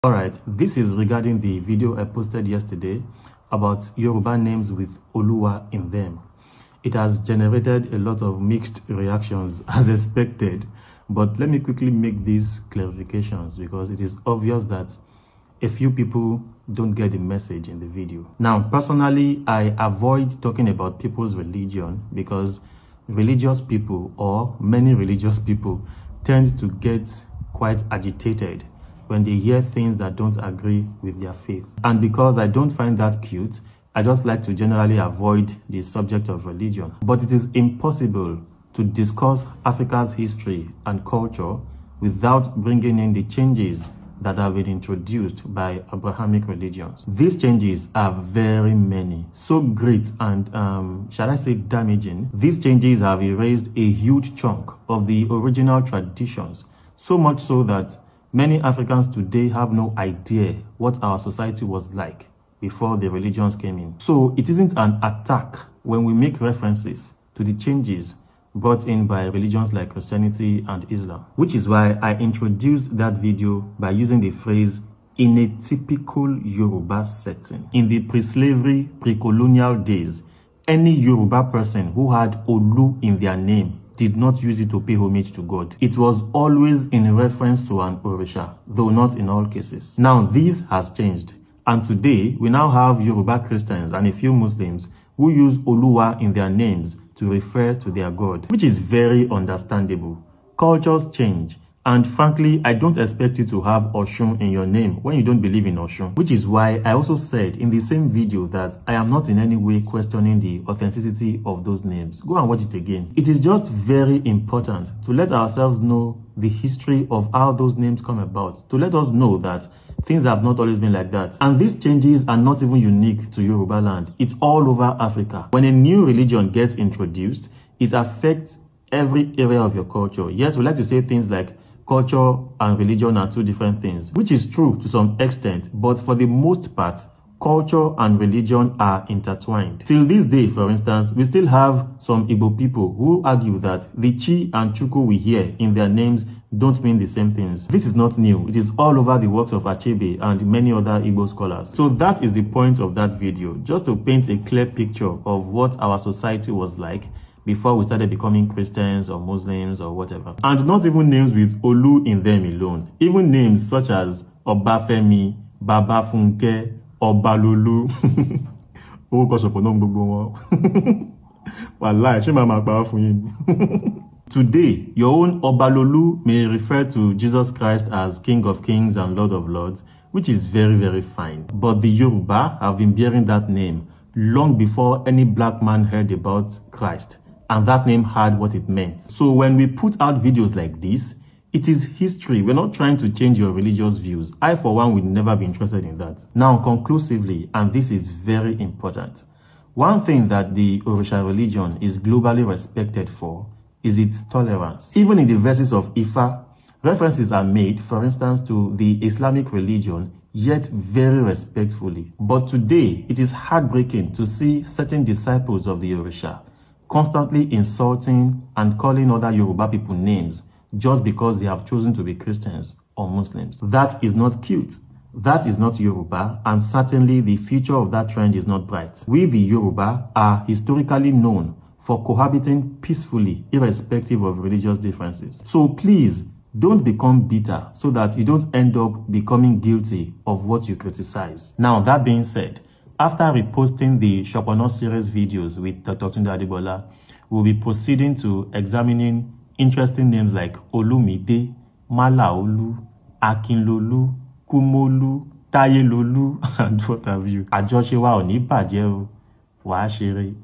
Alright, this is regarding the video I posted yesterday about Yoruba names with Oluwa in them. It has generated a lot of mixed reactions as expected, but let me quickly make these clarifications because it is obvious that a few people don't get the message in the video. Now, personally, I avoid talking about people's religion because religious people or many religious people tend to get quite agitated when they hear things that don't agree with their faith. And because I don't find that cute, I just like to generally avoid the subject of religion. But it is impossible to discuss Africa's history and culture without bringing in the changes that have been introduced by Abrahamic religions. These changes are very many, so great and, shall I say, damaging. These changes have erased a huge chunk of the original traditions, so much so that many Africans today have no idea what our society was like before the religions came in. So it isn't an attack when we make references to the changes brought in by religions like Christianity and Islam, which is why I introduced that video by using the phrase "in a typical Yoruba setting." In the pre-slavery, pre-colonial days, any Yoruba person who had Olu in their name did not use it to pay homage to God. It was always in reference to an Orisha, though not in all cases. Now, this has changed. And today, we now have Yoruba Christians and a few Muslims who use Oluwa in their names to refer to their God, which is very understandable. Cultures change. And frankly, I don't expect you to have Oshun in your name when you don't believe in Oshun, which is why I also said in the same video that I am not in any way questioning the authenticity of those names. Go and watch it again. It is just very important to let ourselves know the history of how those names come about, to let us know that things have not always been like that. And these changes are not even unique to Yoruba land. It's all over Africa. When a new religion gets introduced, it affects every area of your culture. Yes, we like to say things like culture and religion are two different things, which is true to some extent, but for the most part, culture and religion are intertwined. Till this day, for instance, we still have some Igbo people who argue that the Chi and Chuku we hear in their names don't mean the same things. This is not new. It is all over the works of Achebe and many other Igbo scholars. So that is the point of that video, just to paint a clear picture of what our society was like before we started becoming Christians or Muslims or whatever. And not even names with Olu in them alone. Even names such as Obafemi, Babafunke, Obalulu. Orúkọ Soponna gbogbo wọn. Wallahi, ṣé màá pa fún yín. Today, your own Obalolu may refer to Jesus Christ as King of Kings and Lord of Lords, which is very, very fine. But the Yoruba have been bearing that name long before any black man heard about Christ. And that name had what it meant. So when we put out videos like this, it is history. We're not trying to change your religious views. I, for one, would never be interested in that. Now, conclusively, and this is very important, one thing that the Orisha religion is globally respected for is its tolerance. Even in the verses of Ifa, references are made, for instance, to the Islamic religion, yet very respectfully. But today, it is heartbreaking to see certain disciples of the Orisha constantly insulting and calling other Yoruba people names just because they have chosen to be Christians or Muslims. That is not cute. That is not Yoruba, and certainly the future of that trend is not bright. We, the Yoruba, are historically known for cohabiting peacefully, irrespective of religious differences. So please, don't become bitter so that you don't end up becoming guilty of what you criticize. Now, that being said, after reposting the Soponna series videos with Dr. Tunde Adegbola, we'll be proceeding to examining interesting names like Olumide, Malaolu, Akinlolu, Kumolu, Tayelolu, and what have you. Àjọṣe wa ò ní bàjẹ́ o, wàá ṣeré.